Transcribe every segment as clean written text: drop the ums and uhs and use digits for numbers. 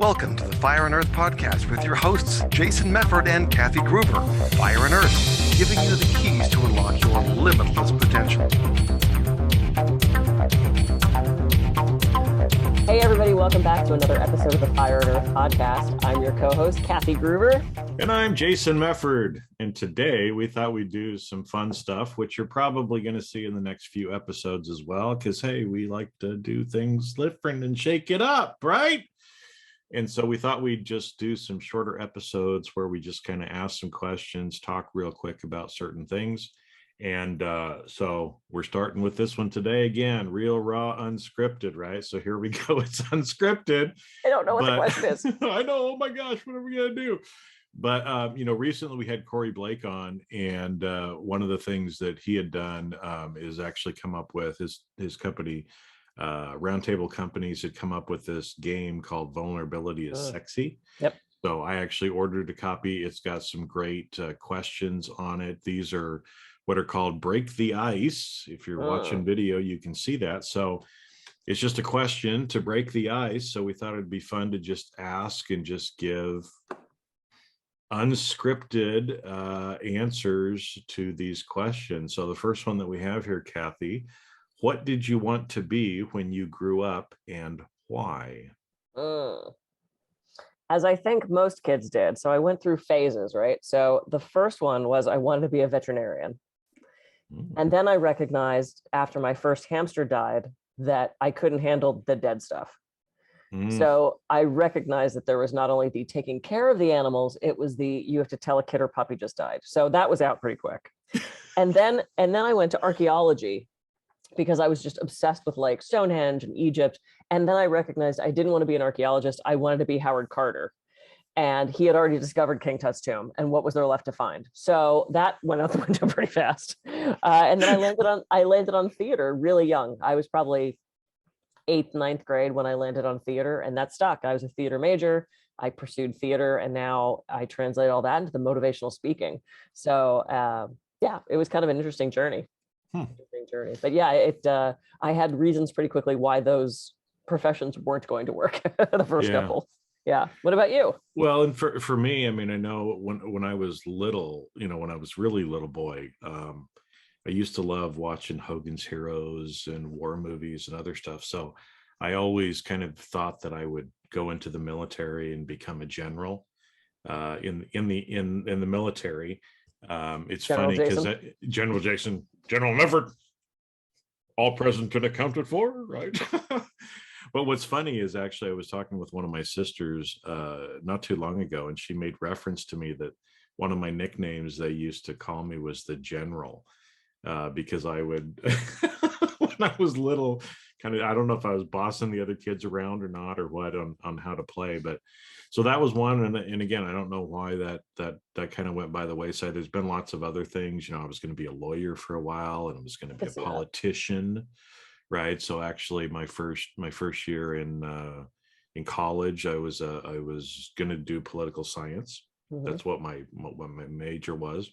Welcome to the Fire and Earth podcast with your hosts, Jason Mefford and Kathy Gruber. Fire and Earth, giving you the keys to unlock your limitless potential. Hey everybody, welcome back to another episode of the Fire and Earth podcast. I'm your co-host, Kathy Gruber. And I'm Jason Mefford. And today we thought we'd do some fun stuff, which you're probably going to see in the next few episodes as well. Because, hey, we like to do things different and shake it up, right? And so we thought we'd just do some shorter episodes where we just kind of ask some questions, talk real quick about certain things. And so we're starting with this one today again, real, raw, unscripted, right? So here we go. It's unscripted. I don't know what the question is. I know. Oh my gosh, what are we going to do? But, recently we had Corey Blake on, and one of the things that he had done is actually come up with his company, Roundtable Companies, had come up with this game called Vulnerability is Sexy. Yep. So I actually ordered a copy. It's got some great questions on it. These are what are called break the ice. If you're watching video, you can see that. So it's just a question to break the ice. So we thought it'd be fun to just ask and just give unscripted answers to these questions. So the first one that we have here, Kathy, what did you want to be when you grew up and why? As I think most kids did. So I went through phases, right? So the first one was I wanted to be a veterinarian. And then I recognized after my first hamster died that I couldn't handle the dead stuff. So I recognized that there was not only the taking care of the animals, it was the you have to tell a kid or puppy just died. So that was out pretty quick. And then I went to archaeology because I was just obsessed with like Stonehenge and Egypt. And then I recognized I didn't want to be an archaeologist. I wanted to be Howard Carter. And he had already discovered King Tut's tomb, and what was there left to find? So that went out the window pretty fast. And then I landed on theater really young. I was probably 8th, 9th grade when I landed on theater, and that stuck. I was a theater major. I pursued theater, and now I translate all that into the motivational speaking. So it was kind of an interesting journey. But yeah, I had reasons pretty quickly why those professions weren't going to work. The first couple. Yeah. What about you? Well, and for me, I mean, I know when I was little, when I was really little boy, I used to love watching Hogan's Heroes and war movies and other stuff. So I always kind of thought that I would go into the military and become a general in the military. It's General funny because General Mefford, all present and accounted for, right? But what's funny is actually I was talking with one of my sisters not too long ago, and she made reference to me that one of my nicknames they used to call me was the General, because I would, when I was little, kind of, I don't know if I was bossing the other kids around or not or what on how to play, but so that was one. And again, I don't know why that kind of went by the wayside. There's been lots of other things. I was going to be a lawyer for a while, and I was going to be a politician. Right. So actually my first year in college, I was going to do political science. That's what my major was.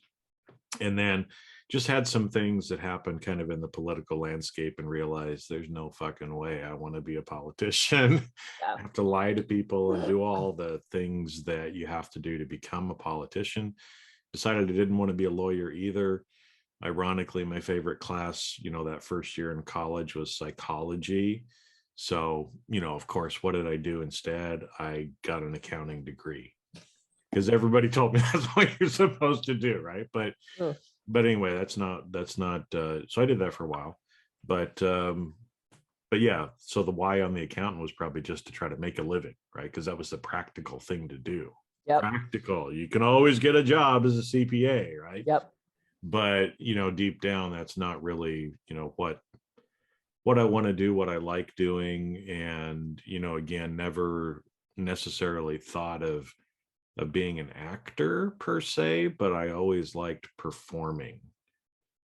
And then just had some things that happened kind of in the political landscape and realized there's no fucking way I want to be a politician. I have to lie to people and do all the things that you have to do to become a politician. Decided I didn't want to be a lawyer either. Ironically, my favorite class, that first year in college was psychology. So, of course, what did I do instead? I got an accounting degree because everybody told me that's what you're supposed to do, right? But anyway, that's not. So I did that for a while, but yeah. So the why on the accountant was probably just to try to make a living, right? Because that was the practical thing to do. Yep. Practical. You can always get a job as a CPA, right? Yep. But deep down that's not really what I want to do, what I like doing. And again, never necessarily thought of being an actor per se, but I always liked performing.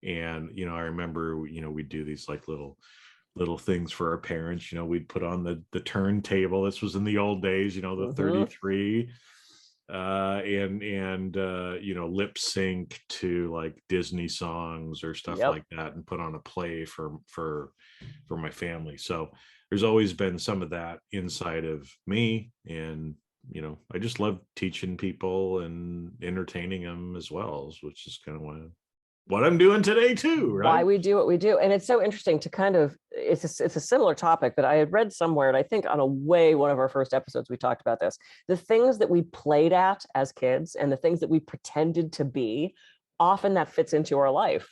And I remember we'd do these like little things for our parents. We'd put on the turntable. This was in the old days, the 33 and lip sync to like Disney songs or stuff like that, and put on a play for my family. So there's always been some of that inside of me. And, you know, I just love teaching people and entertaining them as well, which is kind of what I'm doing today too, right? Why we do what we do. And it's so interesting to kind of, it's a similar topic, but I had read somewhere, and I think on one of our first episodes, we talked about this, the things that we played at as kids and the things that we pretended to be, often that fits into our life.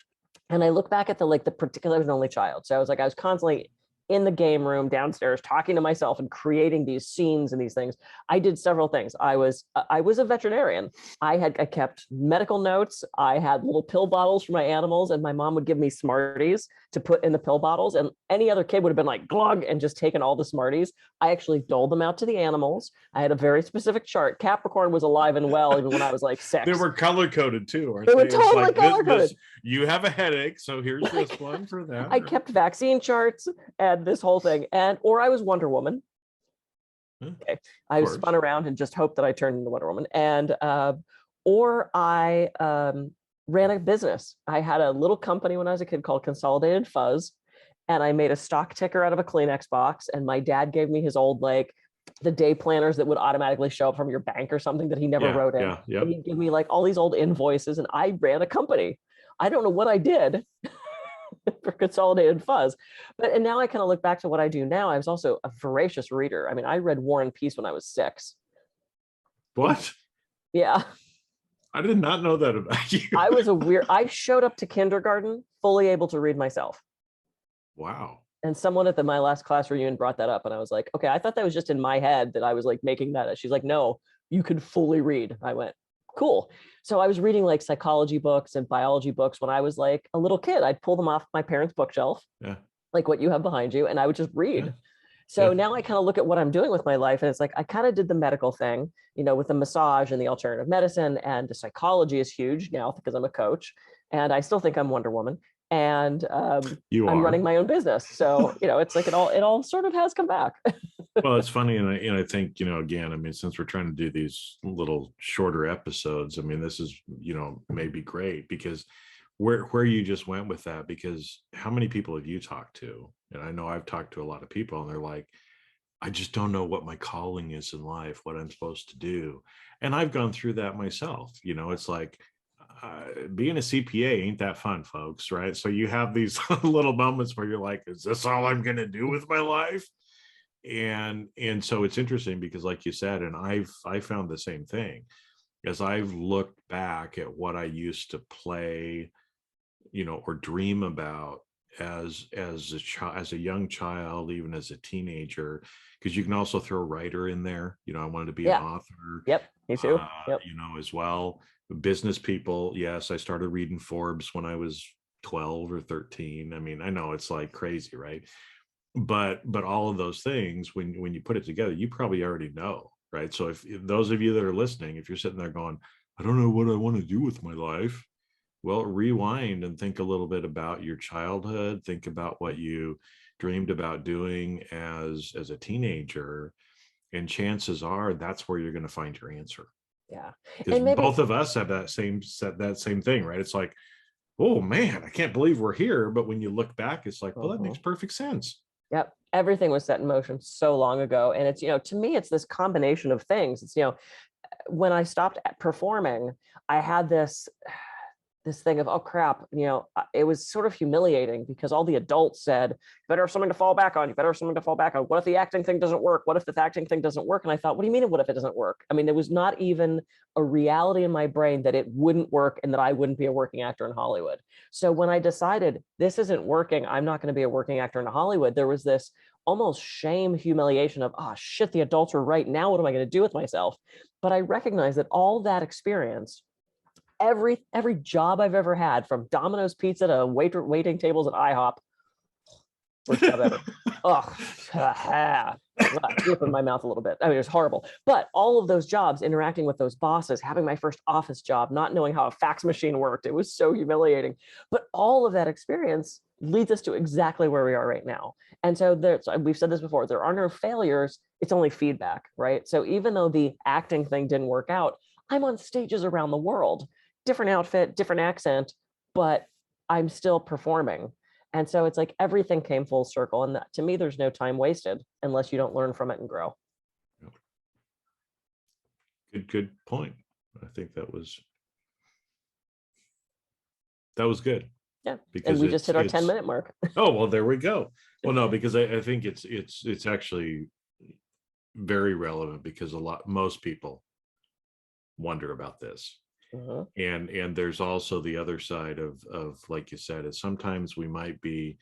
And I look back at particular, I was an only child. So I was constantly in the game room downstairs talking to myself and creating these scenes and these things. I did several things. I was a veterinarian. I kept medical notes. I had little pill bottles for my animals, and my mom would give me Smarties to put in the pill bottles. And any other kid would have been like glug and just taken all the Smarties. I actually doled them out to the animals. I had a very specific chart. Capricorn was alive and well even when I was like 6. They were color coded too, aren't They were It's totally like, color coded. You have a headache, so here's this one for that. I kept vaccine charts and this whole thing, or I was Wonder Woman. Okay, I spun around and just hoped that I turned into Wonder Woman, and or I ran a business. I had a little company when I was a kid called Consolidated Fuzz, and I made a stock ticker out of a Kleenex box. And my dad gave me his old the day planners that would automatically show up from your bank or something that he never wrote in. Yeah. And he'd give me all these old invoices, and I ran a company. I don't know what I did for Consolidated Fuzz, and now I kind of look back to what I do now. I was also a voracious reader. I mean, I read War and Peace when I was 6. What? Yeah. I did not know that about you. I showed up to kindergarten fully able to read myself. Wow. And someone at my last class reunion brought that up, and I was like, okay, I thought that was just in my head that I was making that. She's like, no, you can fully read. I went, cool. So I was reading psychology books and biology books when I was a little kid. I'd pull them off my parents' bookshelf, like what you have behind you, and I would just read. Yeah. So now I kind of look at what I'm doing with my life, and it's I kind of did the medical thing, with the massage and the alternative medicine, and the psychology is huge now because I'm a coach, and I still think I'm Wonder Woman. And I'm running my own business. So, it's it all sort of has come back. Well, it's funny. And I think, again, I mean, since we're trying to do these little shorter episodes, I mean, this is, maybe great because where you just went with that, because how many people have you talked to? And I know I've talked to a lot of people, and they're like, I just don't know what my calling is in life, what I'm supposed to do. And I've gone through that myself. It's being a CPA ain't that fun, folks, right? So you have these little moments where you're like, is this all I'm going to do with my life? And so it's interesting because, like you said, and I found the same thing as I've looked back at what I used to play, or dream about as a young child, even as a teenager, because you can also throw a writer in there. I wanted to be an author. Yep, me too. Yep. As well. Business people. Yes, I started reading Forbes when I was 12 or 13. I mean, I know it's crazy, right? But all of those things, when you put it together, you probably already know, right? So if those of you that are listening, if you're sitting there going, I don't know what I want to do with my life, well, rewind and think a little bit about your childhood. Think about what you dreamed about doing as a teenager, and chances are that's where you're going to find your answer. Yeah. Because both of us have that same thing, right? It's oh man, I can't believe we're here. But when you look back, it's well, that makes perfect sense. Yep. Everything was set in motion so long ago. And it's, to me, it's this combination of things. It's, when I stopped performing, I had this thing of, oh crap, it was sort of humiliating because all the adults said, you better have something to fall back on. You better have something to fall back on. What if the acting thing doesn't work? What if the acting thing doesn't work? And I thought, what do you mean? What if it doesn't work? I mean, there was not even a reality in my brain that it wouldn't work and that I wouldn't be a working actor in Hollywood. So when I decided this isn't working, I'm not going to be a working actor in Hollywood, there was this almost shame, humiliation of, oh shit, the adults are right. Now what am I going to do with myself? But I recognized that all that experience, every job I've ever had, from Domino's Pizza to waiting tables at IHOP, worst job ever. Lip in my mouth a little bit. I mean, it was horrible. But all of those jobs, interacting with those bosses, having my first office job, not knowing how a fax machine worked, it was so humiliating. But all of that experience leads us to exactly where we are right now. And so we've said this before, there are no failures, it's only feedback, right? So even though the acting thing didn't work out, I'm on stages around the world, different outfit, different accent, but I'm still performing. And so it's like everything came full circle. And that, to me, there's no time wasted unless you don't learn from it and grow. Good point. I think that was good. Yeah. Because and we just hit our 10-minute mark. Oh, well, there we go. Well, no, because I think it's actually very relevant, because most people wonder about this. Uh-huh. And there's also the other side of like you said, is sometimes we might be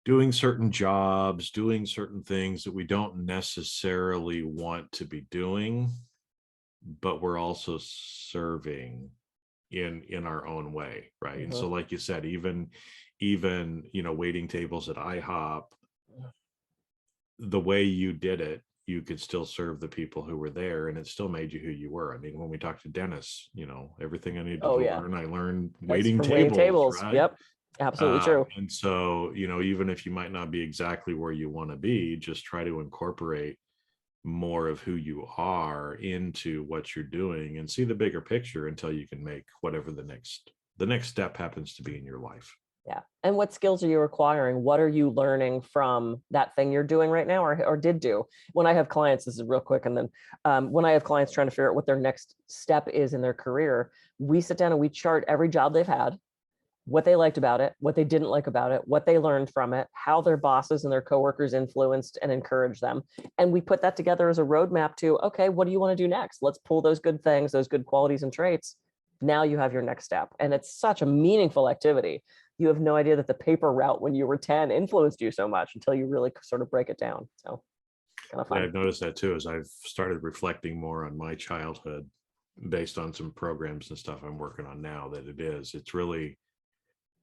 doing certain jobs, doing certain things that we don't necessarily want to be doing, but we're also serving in our own way, right? And so, like you said, even waiting tables at IHOP, the way you did it, you could still serve the people who were there, and it still made you who you were. I mean, when we talked to Dennis, everything I needed to learn, I learned waiting tables, right? Yep, absolutely true. And so, even if you might not be exactly where you want to be, just try to incorporate more of who you are into what you're doing, and see the bigger picture until you can make whatever the next step happens to be in your life. Yeah. And what skills are you acquiring? What are you learning from that thing you're doing right now, or did do? When I have clients, this is real quick, and then when I have clients trying to figure out what their next step is in their career, we sit down and we chart every job they've had, what they liked about it, what they didn't like about it, what they learned from it, how their bosses and their coworkers influenced and encouraged them. And we put that together as a roadmap to, okay, what do you want to do next? Let's pull those good things, those good qualities and traits. Now you have your next step. And it's such a meaningful activity. You have no idea that the paper route when you were 10 influenced you so much until you really sort of break it down. So kind of fun. Yeah, I've noticed that too, as I've started reflecting more on my childhood based on some programs and stuff I'm working on now, that it's really,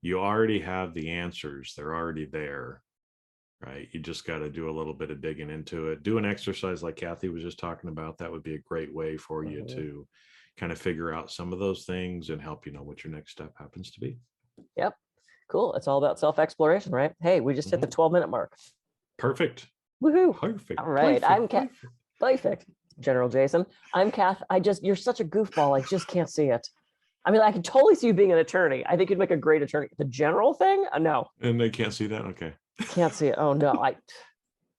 you already have the answers. They're already there, right? You just got to do a little bit of digging into it. Do an exercise like Kathy was just talking about. That would be a great way for you to kind of figure out some of those things and help you know what your next step happens to be. Yep. Cool. It's all about self-exploration, right? Hey, we just hit the 12-minute mark. Perfect. Woohoo. Perfect. All right. I'm Kath. Perfect. General Jason. I'm Kath. You're such a goofball. I just can't see it. I mean, I can totally see you being an attorney. I think you'd make a great attorney. The general thing? No. And they can't see that? Okay. Can't see it. Oh, no.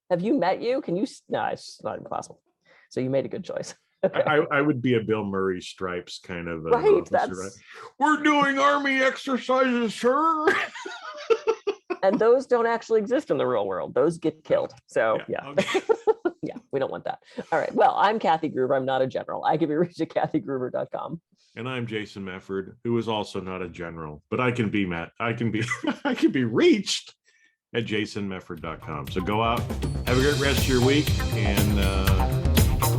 Have you met you? Can you? No, it's not impossible. So you made a good choice. Okay. I would be a Bill Murray Stripes kind of right. Officer, right? We're doing Army exercises, sir. And those don't actually exist in the real world. Those get killed. So yeah. Okay. Yeah, we don't want that. All right. Well, I'm Kathy Gruber. I'm not a general. I can be reached at kathygruber.com. And I'm Jason Mefford, who is also not a general, but I can be I can be reached at jasonmefford.com. So go out, have a great rest of your week, and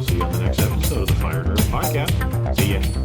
see you on the next episode of the Fire Nerd Podcast. See ya.